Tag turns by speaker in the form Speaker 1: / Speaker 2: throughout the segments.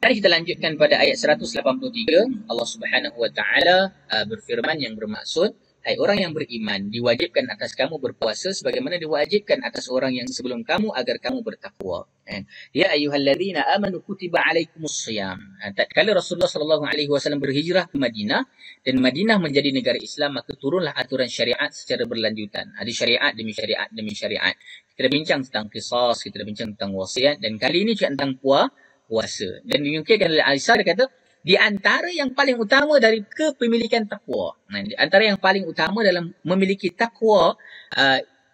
Speaker 1: Mari kita lanjutkan pada ayat 183. Allah Subhanahu wa taala berfirman yang bermaksud, hai orang yang beriman, diwajibkan atas kamu berpuasa sebagaimana diwajibkan atas orang yang sebelum kamu agar kamu bertakwa. Ya ayyuhalladzina amanu kutiba alaikumusshiyam. Tatkala Rasulullah sallallahu alaihi wasallam berhijrah ke Madinah dan Madinah menjadi negara Islam, maka turunlah aturan syariat secara berlanjutan. Ada syariat demi syariat demi syariat. Kita bincang tentang qisas, kita bincang tentang wasiat, dan kali ini juga tentang puasa. Dan dinukilkan oleh Aisyah, dia kata, di antara yang paling utama dari kepemilikan takwa. Di antara yang paling utama dalam memiliki takwa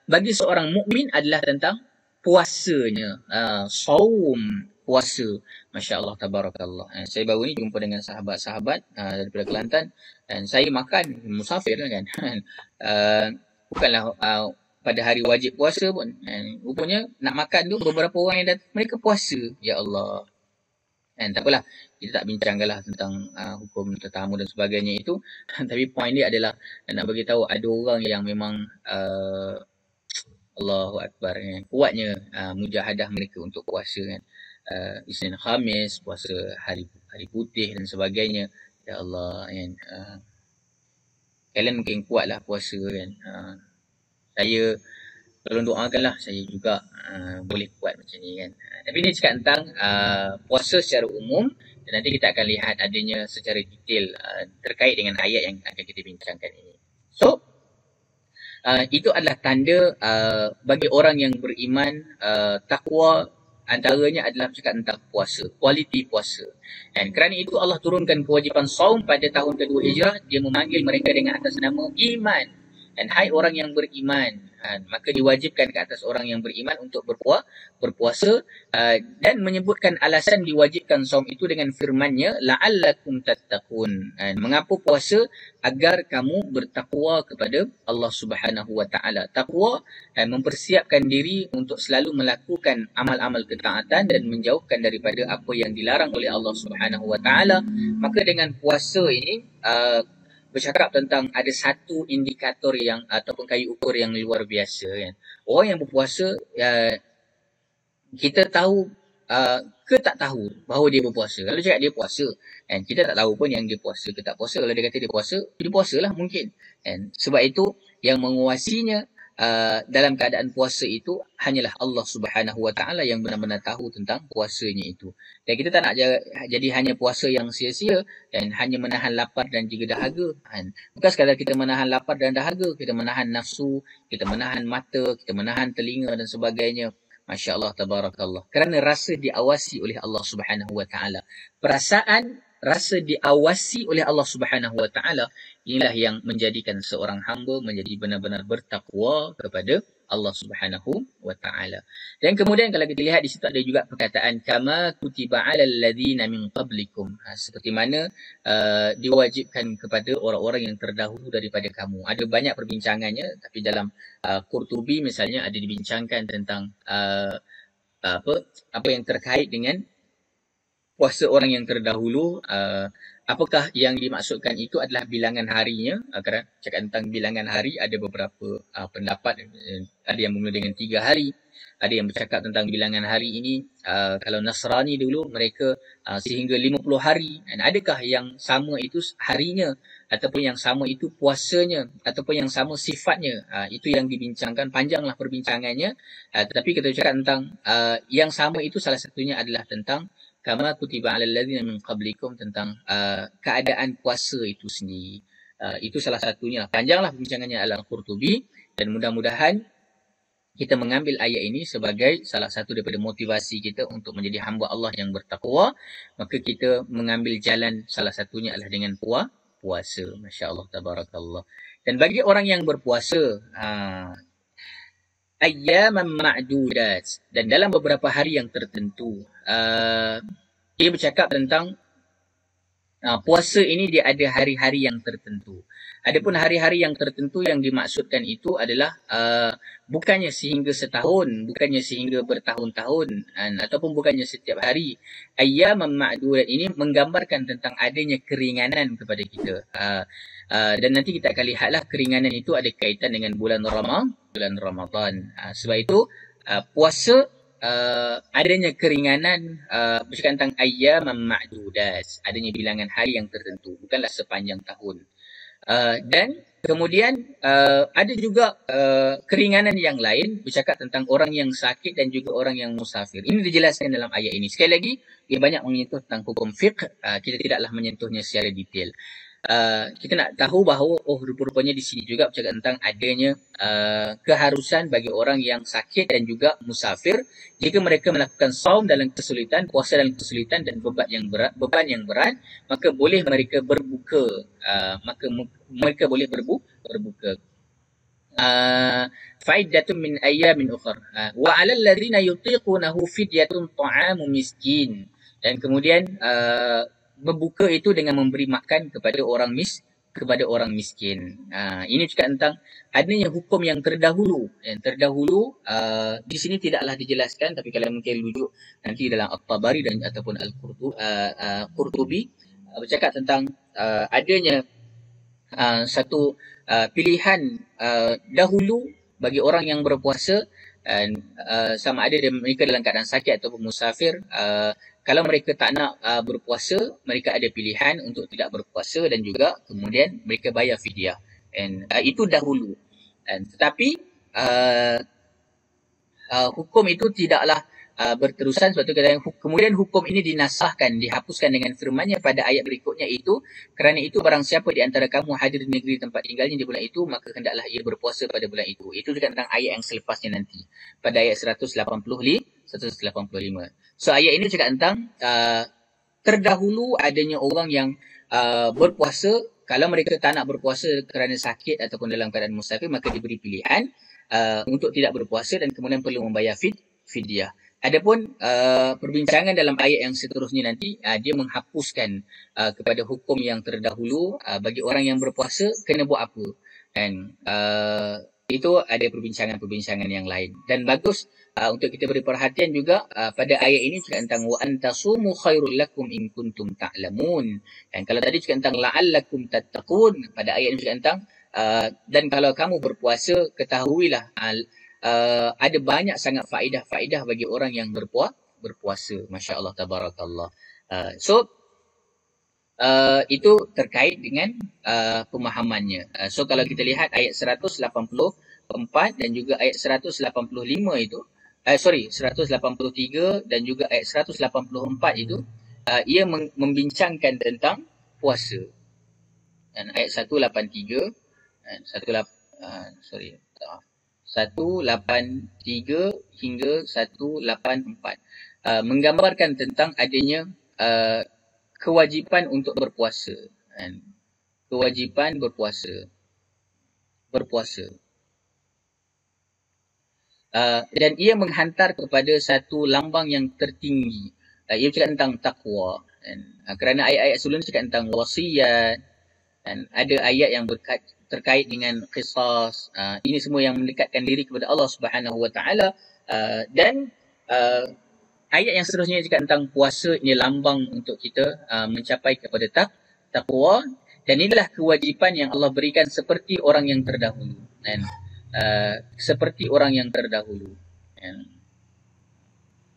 Speaker 1: bagi seorang mukmin adalah tentang puasanya. Saum, puasa. Masya Allah, tabarakallah. Saya baru ni jumpa dengan sahabat-sahabat daripada Kelantan, dan saya makan musafir kan. Bukanlah pada hari wajib puasa pun. Rupanya nak makan tu beberapa orang yang datang, mereka puasa. Ya Allah. Tak apalah, kita tak bincangkanlah tentang hukum tetamu dan sebagainya itu. Tapi poin dia adalah nak bagi tahu ada orang yang memang Allahu Akbar, kuatnya mujahadah mereka untuk puasa kan. Isnin Khamis, puasa hari putih dan sebagainya. Ya Allah kan. Kalian mungkin kuatlah puasa kan. Saya tolong doakanlah saya juga boleh kuat macam ni kan. Tapi ni cakap tentang puasa secara umum, dan nanti kita akan lihat adanya secara detail terkait dengan ayat yang akan kita bincangkan ini. So, itu adalah tanda bagi orang yang beriman, takwa antaranya adalah cakap tentang puasa, kualiti puasa. Dan kerana itu Allah turunkan kewajipan saum pada tahun kedua Hijrah. Dia memanggil mereka dengan atas nama iman. Dan hai orang yang beriman, maka diwajibkan ke atas orang yang beriman untuk berpuasa, dan menyebutkan alasan diwajibkan saum itu dengan firman-Nya la'allakum tattaqun. Mengapa puasa? Agar kamu bertakwa kepada Allah Subhanahu wa taala. Takwa mempersiapkan diri untuk selalu melakukan amal-amal ketaatan dan menjauhkan daripada apa yang dilarang oleh Allah Subhanahu wa taala. Maka dengan puasa ini bercakap tentang ada satu indikator yang ataupun kayu ukur yang luar biasa kan. Orang yang berpuasa, kita tahu ke tak tahu bahawa dia berpuasa. Kalau cakap dia puasa, kan, kita tak tahu pun yang dia puasa ke tak puasa. Kalau dia kata dia puasalah mungkin. Kan. Sebab itu yang menguasinya dalam keadaan puasa itu hanyalah Allah Subhanahu wa taala yang benar-benar tahu tentang puasanya itu. Dan kita tak nak jadi hanya puasa yang sia-sia dan hanya menahan lapar dan juga dahaga. Bukan sekadar kita menahan lapar dan dahaga, kita menahan nafsu, kita menahan mata, kita menahan telinga dan sebagainya. Masya Allah, tabarakallah. Kerana rasa diawasi oleh Allah Subhanahu wa taala. Perasaan rasa diawasi oleh Allah Subhanahu wa taala, inilah yang menjadikan seorang hamba menjadi benar-benar bertakwa kepada Allah Subhanahu wa taala. Dan kemudian kalau kita lihat di situ ada juga perkataan kama kutiba alal ladzina min qablikum. Seperti mana diwajibkan kepada orang-orang yang terdahulu daripada kamu. Ada banyak perbincangannya, tapi dalam Qurtubi misalnya ada dibincangkan tentang apa yang terkait dengan puasa orang yang terdahulu. Apakah yang dimaksudkan itu adalah bilangan harinya? Kerana cakap tentang bilangan hari, ada beberapa pendapat. Ada yang bermula dengan 3 hari. Ada yang bercakap tentang bilangan hari ini, kalau Nasrani dulu, mereka sehingga 50 hari. Dan adakah yang sama itu harinya? Ataupun yang sama itu puasanya? Ataupun yang sama sifatnya? Itu yang dibincangkan. Panjanglah perbincangannya. Tetapi kita cakap tentang yang sama itu salah satunya adalah tentang kama kutiba alal ladzina min qablikum, tentang keadaan puasa itu sendiri. Itu salah satunya. Panjanglah perbincangannya Al-Qurtubi, dan mudah-mudahan kita mengambil ayat ini sebagai salah satu daripada motivasi kita untuk menjadi hamba Allah yang bertakwa. Maka kita mengambil jalan salah satunya adalah dengan puasa. Masya Allah, tabarakallah. Dan bagi orang yang berpuasa, ayyaman ma'dudat, dan dalam beberapa hari yang tertentu. Dia bercakap tentang puasa ini dia ada hari-hari yang tertentu. Adapun hari-hari yang tertentu yang dimaksudkan itu adalah bukannya sehingga setahun, bukannya sehingga bertahun-tahun, ataupun bukannya setiap hari. Ayyaman ma'dudat ini menggambarkan tentang adanya keringanan kepada kita. Dan nanti kita akan lihatlah keringanan itu ada kaitan dengan bulan Ramadan. Sebab itu puasa adanya keringanan bercakap tentang ayyaman ma'dudat, adanya bilangan hari yang tertentu, bukanlah sepanjang tahun. Dan kemudian ada juga keringanan yang lain bercakap tentang orang yang sakit dan juga orang yang musafir. Ini dijelaskan dalam ayat ini. Sekali lagi, ia banyak menyentuh tentang hukum fiqh. Kita tidaklah menyentuhnya secara detail. Kita nak tahu bahawa rupa-rupanya di sini juga bercakap tentang adanya keharusan bagi orang yang sakit dan juga musafir jika mereka melakukan saum dalam kesulitan, puasa dalam kesulitan dan beban yang berat, maka boleh mereka berbuka. Mereka boleh berbuka. Faidatun min ayyamin ukhra. Wa 'alal ladzina yutiqunahu fidyatun ta'amu miskin. Dan kemudian berbuka itu dengan memberi makan kepada orang miskin. Ini cakap tentang adanya hukum yang terdahulu. Yang terdahulu di sini tidaklah dijelaskan, tapi kalau mungkin rujuk nanti dalam At-Tabari dan ataupun Al-Qurtubi bercakap tentang adanya satu pilihan dahulu bagi orang yang berpuasa, sama ada mereka dalam keadaan sakit ataupun musafir. Kalau mereka tak nak berpuasa, mereka ada pilihan untuk tidak berpuasa dan juga kemudian mereka bayar fidyah. And itu dahulu. Tetapi hukum itu tidaklah berterusan, sebab itu kemudian hukum ini dinasahkan, dihapuskan dengan firman-Nya pada ayat berikutnya itu, kerana itu barang siapa di antara kamu hadir di negeri tempat tinggalnya di bulan itu, maka hendaklah ia berpuasa pada bulan itu. Itu juga tentang ayat yang selepasnya nanti, pada ayat 185. So ayat ini cakap tentang terdahulu adanya orang yang berpuasa. Kalau mereka tak nak berpuasa kerana sakit ataupun dalam keadaan musafir, maka diberi pilihan untuk tidak berpuasa dan kemudian perlu membayar fidyah. Adapun perbincangan dalam ayat yang seterusnya nanti, dia menghapuskan kepada hukum yang terdahulu bagi orang yang berpuasa kena buat apa. Dan itu ada perbincangan-perbincangan yang lain. Dan bagus untuk kita beri perhatian juga pada ayat ini cakap tentang wa antasumu khairul lakum in kuntum ta'lamun. Dan kalau tadi cakap tentang la'allakum tattaqun, pada ayat ini cakap tentang dan kalau kamu berpuasa, ketahuilah ada banyak sangat faedah bagi orang yang berpuasa. Masya Allah, tabarakallah. Itu terkait dengan pemahamannya. So kalau kita lihat ayat 184 dan juga ayat 185 itu, 183 dan juga ayat 184 itu, ia membincangkan tentang puasa. Dan ayat 183 dan 183 hingga 184 menggambarkan tentang adanya kewajipan untuk berpuasa. Kewajipan berpuasa. Dan ia menghantar kepada satu lambang yang tertinggi. Ia bercakap tentang taqwa. Kerana ayat-ayat sebelum cakap tentang wasiat, dan ada ayat yang terkait dengan qisas. Ini semua yang mendekatkan diri kepada Allah Subhanahu Wa Taala. Dan ayat yang seterusnya cakap tentang puasa, ini lambang untuk kita mencapai kepada taqwa. Dan inilah kewajipan yang Allah berikan seperti orang yang terdahulu. Dan seperti orang yang terdahulu.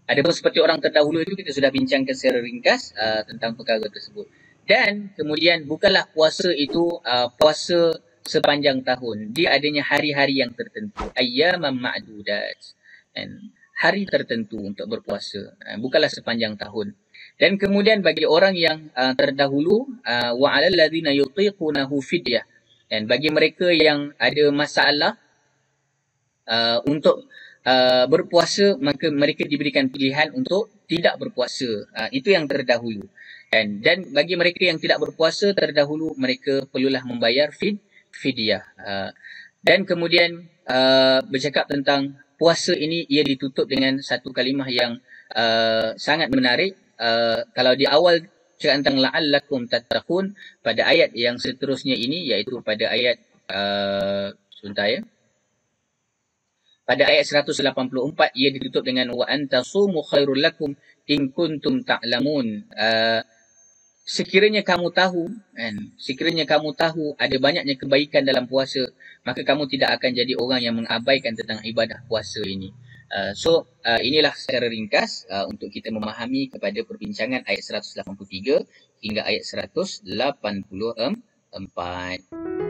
Speaker 1: Adapun seperti orang terdahulu itu kita sudah bincangkan secara ringkas tentang perkara tersebut. Dan kemudian bukanlah puasa itu puasa sepanjang tahun. Dia adanya hari-hari yang tertentu. Ayyaman ma'dudat. Hari tertentu untuk berpuasa. Bukanlah sepanjang tahun. Dan kemudian bagi orang yang terdahulu, wa 'alal ladzina yutiqunahu fidyah. Dan bagi mereka yang ada masalah untuk berpuasa, maka mereka diberikan pilihan untuk tidak berpuasa. Itu yang terdahulu. Dan bagi mereka yang tidak berpuasa terdahulu, mereka perlulah membayar fidyah. Dan kemudian bercakap tentang puasa ini, ia ditutup dengan satu kalimah yang sangat menarik. Kalau di awal cakap tentang la'allakum tattaqun, pada ayat yang seterusnya ini, iaitu pada ayat sebentar ya. Pada ayat 184, ia ditutup dengan wa antasumu khairul lakum in kuntum ta'lamun. Sekiranya kamu tahu, ada banyaknya kebaikan dalam puasa, maka kamu tidak akan jadi orang yang mengabaikan tentang ibadah puasa ini. Inilah secara ringkas untuk kita memahami kepada perbincangan ayat 183 hingga ayat 184.